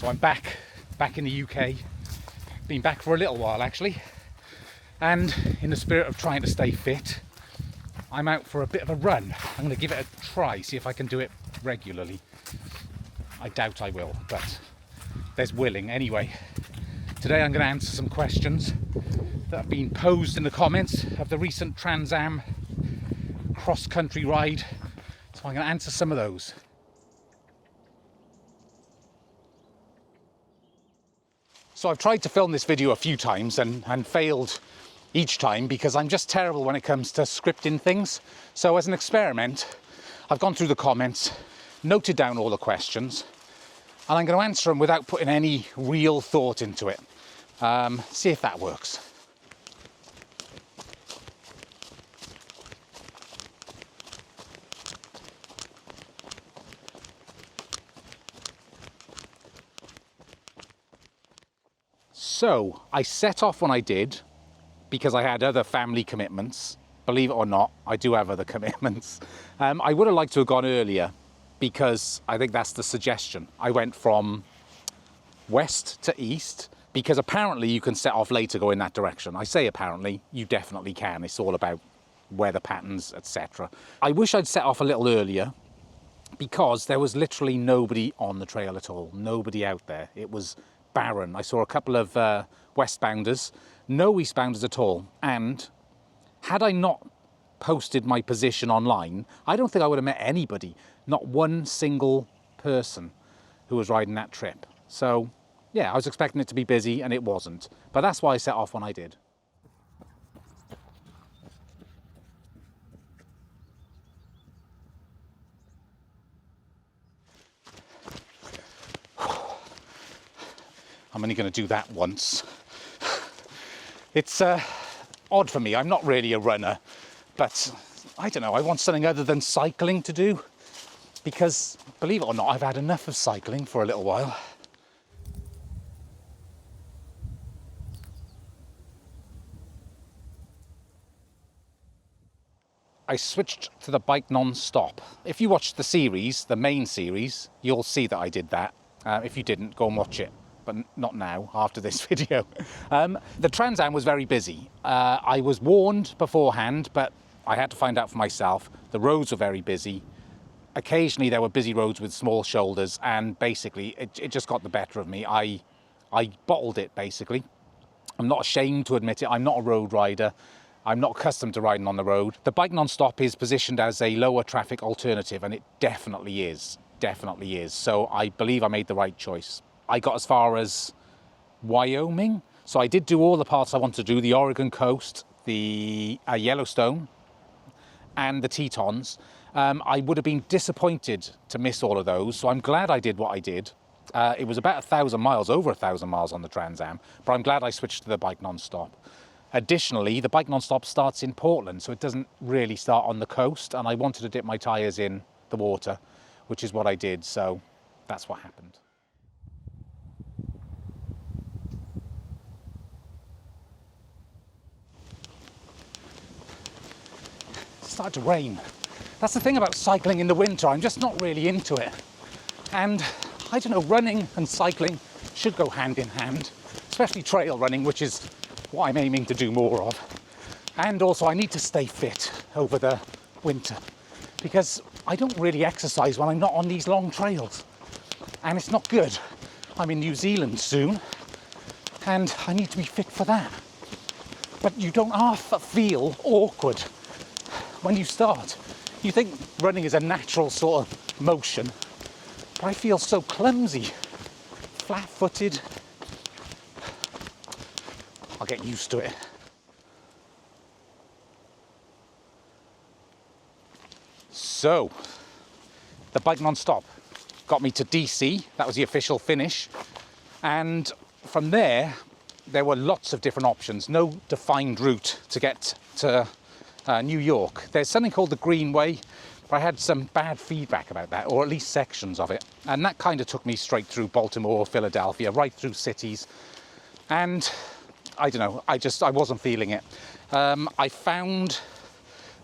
So I'm back in the UK. Been back for a little while actually, and in the spirit of trying to stay fit, I'm out for a bit of a run. I'm going to give it a try, see if I can do it regularly. I doubt I will, but there's willing anyway. Today I'm going to answer some questions that have been posed in the comments of the recent TransAm cross-country ride. So I'm going to answer some of those. So I've tried to film this video a few times and failed each time because I'm just terrible when it comes to scripting things. So as an experiment, I've gone through the comments, noted down all the questions, and I'm going to answer them without putting any real thought into it. See if that works. So I set off when I did because I had other family commitments. Believe it or not, I do have other commitments. I would have liked to have gone earlier because I think that's the suggestion. I went from west to east because apparently you can set off later, go in that direction. I say apparently, you definitely can. It's all about weather patterns, etc. I wish I'd set off a little earlier because there was literally nobody on the trail at all. Nobody out there. It was barren. I saw a couple of westbounders, no eastbounders at all. And had I not posted my position online, I don't think I would have met anybody, not one single person who was riding that trip. So yeah, I was expecting it to be busy and it wasn't. But that's why I set off when I did. I'm only going to do that once. It's odd for me. I'm not really a runner, but I don't know. I want something other than cycling to do because, believe it or not, I've had enough of cycling for a little while. I switched to the bike non-stop. If you watched the series, the main series, you'll see that I did that. If you didn't, go and watch it. But not now, after this video. The TransAm was very busy. I was warned beforehand, but I had to find out for myself. The roads were very busy. Occasionally there were busy roads with small shoulders, and basically it just got the better of me. I bottled it, basically. I'm not ashamed to admit it. I'm not a road rider. I'm not accustomed to riding on the road. The bike non-stop is positioned as a lower traffic alternative, and it definitely is. Definitely is. So I believe I made the right choice. I got as far as Wyoming, so I did do all the parts I wanted to do, the Oregon coast, the Yellowstone, and the Tetons. I would have been disappointed to miss all of those, so I'm glad I did what I did. It was about 1,000 miles, over 1,000 miles on the TransAm, but I'm glad I switched to the bike non-stop. Additionally, the bike non-stop starts in Portland, so it doesn't really start on the coast, and I wanted to dip my tyres in the water, which is what I did, so that's what happened. Started to rain. That's the thing about cycling in the winter. I'm just not really into it. And I don't know, running and cycling should go hand in hand, especially trail running, which is what I'm aiming to do more of. And also I need to stay fit over the winter because I don't really exercise when I'm not on these long trails. And it's not good. I'm in New Zealand soon and I need to be fit for that. But you don't half feel awkward when you start. You think running is a natural sort of motion, but I feel so clumsy, flat-footed. I'll get used to it. So, the bike non-stop got me to DC. That was the official finish. And from there were lots of different options. No defined route to get to New York. There's something called the Greenway, but I had some bad feedback about that, or at least sections of it. And that kind of took me straight through Baltimore, Philadelphia, right through cities. And I don't know, I wasn't feeling it. I found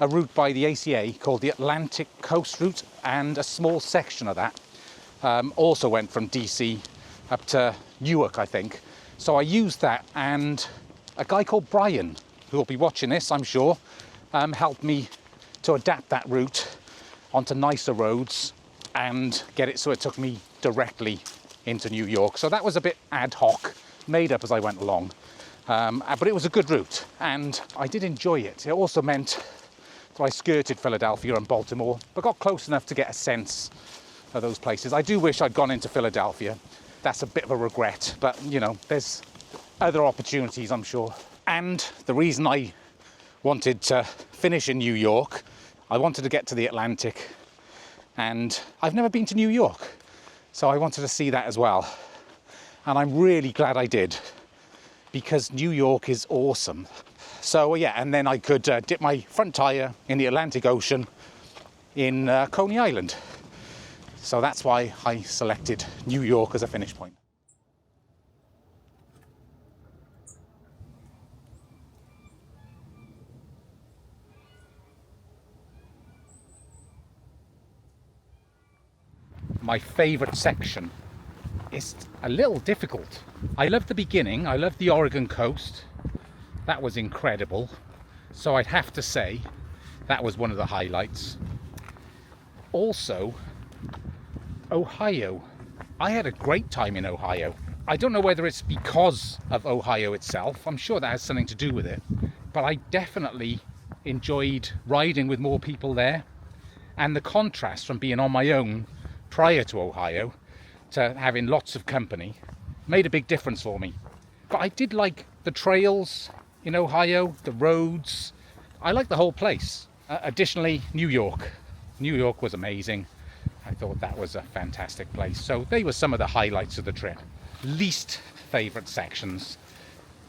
a route by the ACA called the Atlantic Coast Route, and a small section of that also went from DC up to Newark, I think. So I used that, and a guy called Brian, who will be watching this, I'm sure, helped me to adapt that route onto nicer roads and get it so it took me directly into New York. So that was a bit ad hoc, made up as I went along. But it was a good route, and I did enjoy it. It also meant that I skirted Philadelphia and Baltimore, but got close enough to get a sense of those places. I do wish I'd gone into Philadelphia. That's a bit of a regret, but you know, there's other opportunities, I'm sure. And the reason I wanted to finish in New York, I wanted to get to the Atlantic, and I've never been to New York, so I wanted to see that as well. And I'm really glad I did, because New York is awesome. So yeah, and then I could dip my front tyre in the Atlantic Ocean in Coney Island. So that's why I selected New York as a finish point. My favourite section is a little difficult. I love the beginning, I love the Oregon coast. That was incredible. So I'd have to say that was one of the highlights. Also, Ohio. I had a great time in Ohio. I don't know whether it's because of Ohio itself. I'm sure that has something to do with it. But I definitely enjoyed riding with more people there. And the contrast from being on my own prior to Ohio to having lots of company made a big difference for me. But I did like the trails in Ohio, the roads. I like the whole place. Additionally, New York. New York was amazing. I thought that was a fantastic place. So they were some of the highlights of the trip. Least favourite sections.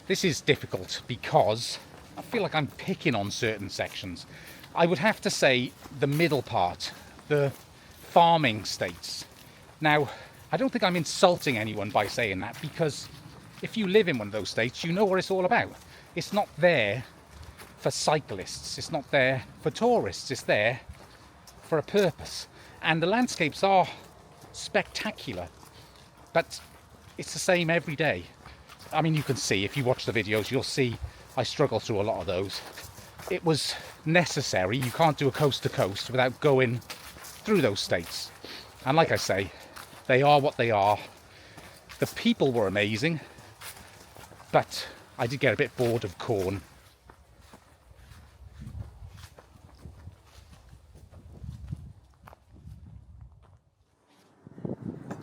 This is difficult because I feel like I'm picking on certain sections. I would have to say the middle part, the farming states. Now, I don't think I'm insulting anyone by saying that, because if you live in one of those states, you know what it's all about. It's not there for cyclists. It's not there for tourists. It's there for a purpose. And the landscapes are spectacular, but it's the same every day. I mean, you can see, if you watch the videos, you'll see I struggle through a lot of those. It was necessary. You can't do a coast to coast without going through those states. And like I say, they are what they are. The people were amazing, but I did get a bit bored of corn.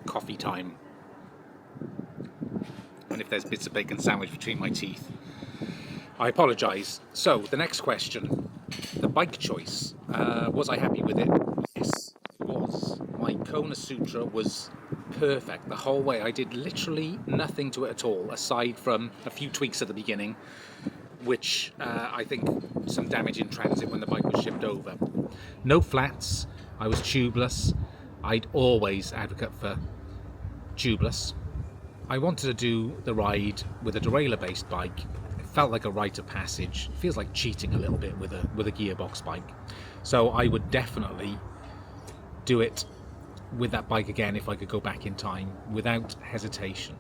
Coffee time. And if there's bits of bacon sandwich between my teeth, I apologise. So the next question, the bike choice. Was I happy with it? Yes, it was. My Kona Sutra was perfect the whole way. I did literally nothing to it at all, aside from a few tweaks at the beginning, which I think some damage in transit when the bike was shipped over. No flats. I was tubeless. I'd always advocate for tubeless. I wanted to do the ride with a derailleur-based bike. It felt like a rite of passage. It feels like cheating a little bit with a gearbox bike. So I would definitely do it with that bike again if I could go back in time, without hesitation.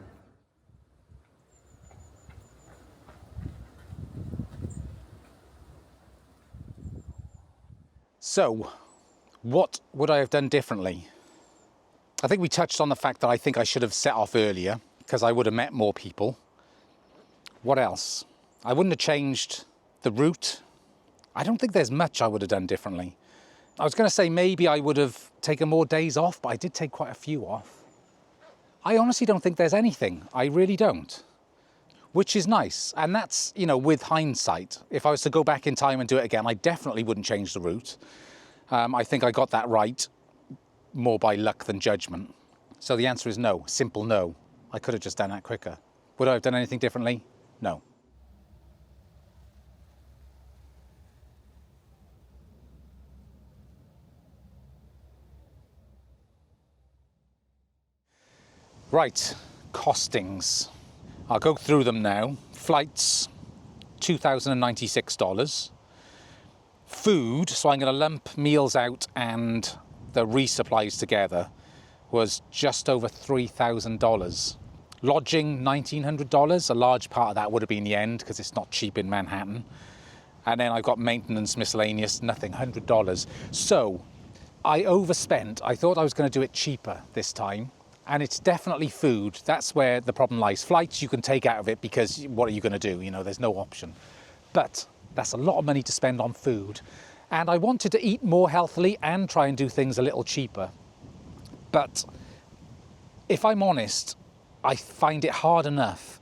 So, what would I have done differently? I think we touched on the fact that I think I should have set off earlier, because I would have met more people. What else? I wouldn't have changed the route. I don't think there's much I would have done differently. I was going to say maybe I would have taken more days off, but I did take quite a few off. I honestly don't think there's anything. I really don't. Which is nice. And that's, you know, with hindsight. If I was to go back in time and do it again, I definitely wouldn't change the route. I think I got that right more by luck than judgment. So the answer is no. Simple no. I could have just done that quicker. Would I have done anything differently? No. Right, costings. I'll go through them now. Flights, $2,096. Food, so I'm going to lump meals out and the resupplies together, was just over $3,000. Lodging, $1,900. A large part of that would have been the end because it's not cheap in Manhattan. And then I've got maintenance, miscellaneous, nothing, $100. So I overspent. I thought I was going to do it cheaper this time. And it's definitely food. That's where the problem lies. Flights you can take out of it because what are you going to do? You know, there's no option. But that's a lot of money to spend on food. And I wanted to eat more healthily and try and do things a little cheaper. But if I'm honest, I find it hard enough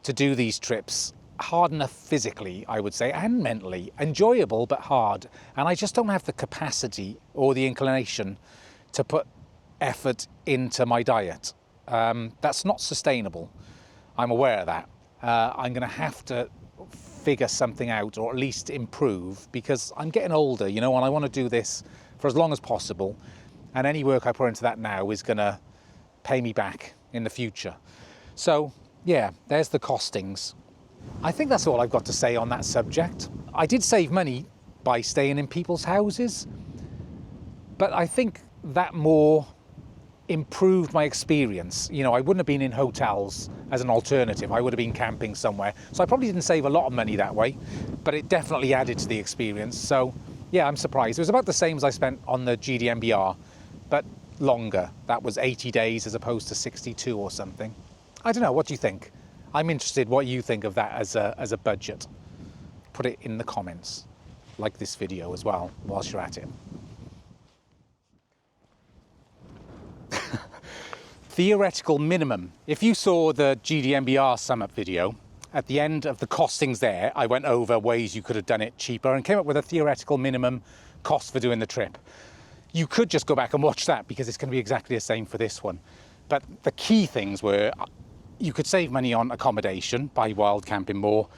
to do these trips. Hard enough physically, I would say, and mentally. Enjoyable, but hard. And I just don't have the capacity or the inclination to put effort into my diet. That's not sustainable. I'm aware of that. I'm going to have to figure something out, or at least improve, because I'm getting older, you know, and I want to do this for as long as possible. And any work I put into that now is going to pay me back in the future. So, yeah, there's the costings. I think that's all I've got to say on that subject. I did save money by staying in people's houses, but I think that more improved my experience. You know, I wouldn't have been in hotels as an alternative. I would have been camping somewhere. So I probably didn't save a lot of money that way, but it definitely added to the experience. So yeah, I'm surprised. It was about the same as I spent on the GDMBR, but longer. That was 80 days as opposed to 62 or something. I don't know, what do you think? I'm interested what you think of that as a budget. Put it in the comments. Like this video as well, whilst you're at it. Theoretical minimum. If you saw the GDMBR sum up video, at the end of the costings there, I went over ways you could have done it cheaper and came up with a theoretical minimum cost for doing the trip. You could just go back and watch that because it's going to be exactly the same for this one. But the key things were, you could save money on accommodation by wild camping more,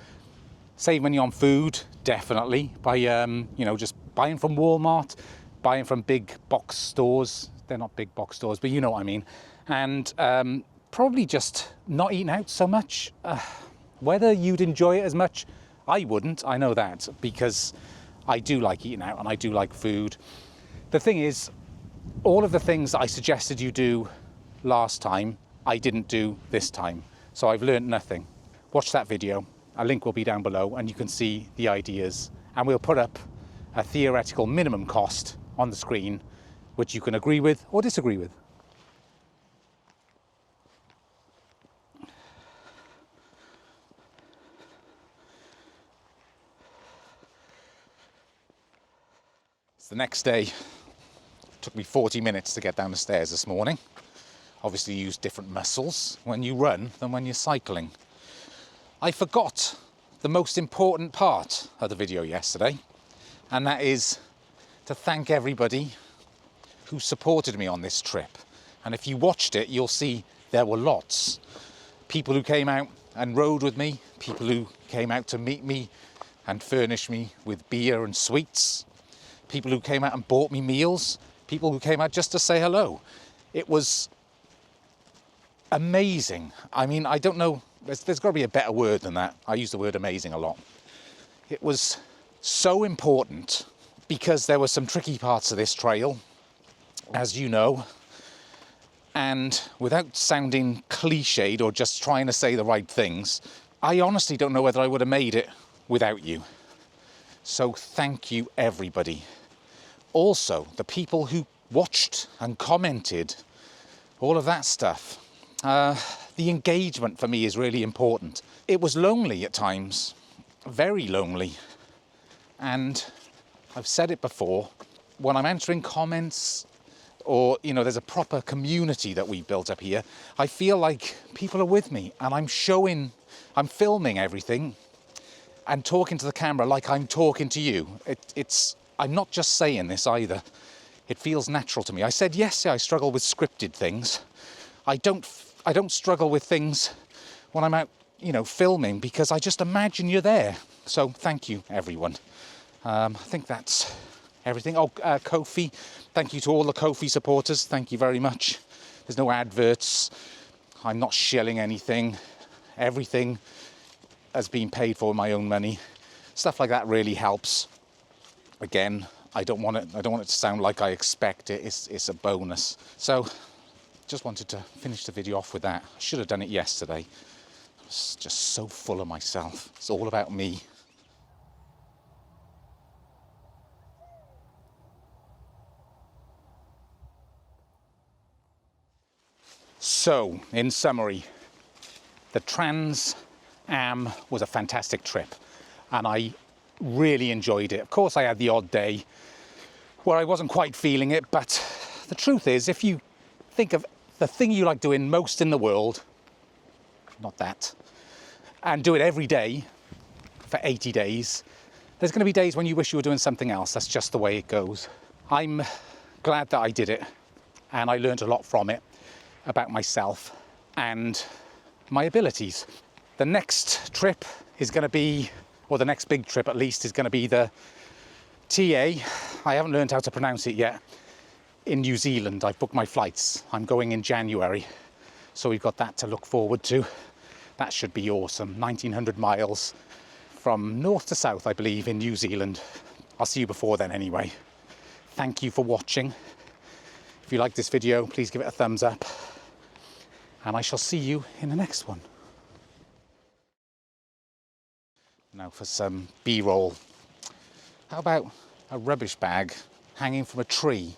save money on food, definitely, by you know, just buying from Walmart, buying from big box stores. They're not big box stores, but you know what I mean. And probably just not eating out so much. Whether you'd enjoy it as much, I wouldn't, I know that, because I do like eating out and I do like food. The thing is, all of the things that I suggested you do last time, I didn't do this time. So I've learned nothing. Watch that video. A link will be down below and you can see the ideas. And we'll put up a theoretical minimum cost on the screen, which you can agree with or disagree with. It's the next day. It took me 40 minutes to get down the stairs this morning. Obviously you use different muscles when you run than when you're cycling. I forgot the most important part of the video yesterday, and that is to thank everybody who supported me on this trip. And if you watched it, you'll see there were lots. People who came out and rode with me, people who came out to meet me and furnish me with beer and sweets, people who came out and bought me meals, people who came out just to say hello. It was amazing. I mean, I don't know, there's got to be a better word than that. I use the word amazing a lot. It was so important because there were some tricky parts of this trail, as you know, and without sounding cliched or just trying to say the right things, I honestly don't know whether I would have made it without you. So thank you, everybody. Also, the people who watched and commented, all of that stuff. The engagement for me is really important. It was lonely at times, very lonely. And I've said it before, when I'm answering comments or, you know, there's a proper community that we built up here, I feel like people are with me and I'm filming everything and talking to the camera like I'm talking to you. I'm not just saying this either. It feels natural to me. I said, yes, I struggle with scripted things. I don't struggle with things when I'm out, you know, filming, because I just imagine you're there. So thank you, everyone. I think that's everything. Oh, Ko-fi. Thank you to all the Ko-fi supporters. Thank you very much. There's no adverts. I'm not shilling anything. Everything has been paid for with my own money. Stuff like that really helps. Again, I don't want it to sound like I expect it. It's a bonus. So just wanted to finish the video off with that. I should have done it yesterday. I was just so full of myself. It's all about me. So, in summary, the TransAm was a fantastic trip and I really enjoyed it. Of course, I had the odd day where I wasn't quite feeling it, but the truth is, if you think of the thing you like doing most in the world, not that, and do it every day for 80 days, there's going to be days when you wish you were doing something else. That's just the way it goes. I'm glad that I did it, and I learned a lot from it about myself and my abilities. The next trip is going to be, or the next big trip at least, is going to be the TA, I haven't learned how to pronounce it yet, in New Zealand. I've booked my flights. I'm going in January, so we've got that to look forward to. That should be awesome. 1900 miles from north to south, I believe, in New Zealand. I'll see you before then anyway. Thank you for watching. If you like this video, please give it a thumbs up, and I shall see you in the next one. Now for some B-roll. How about a rubbish bag hanging from a tree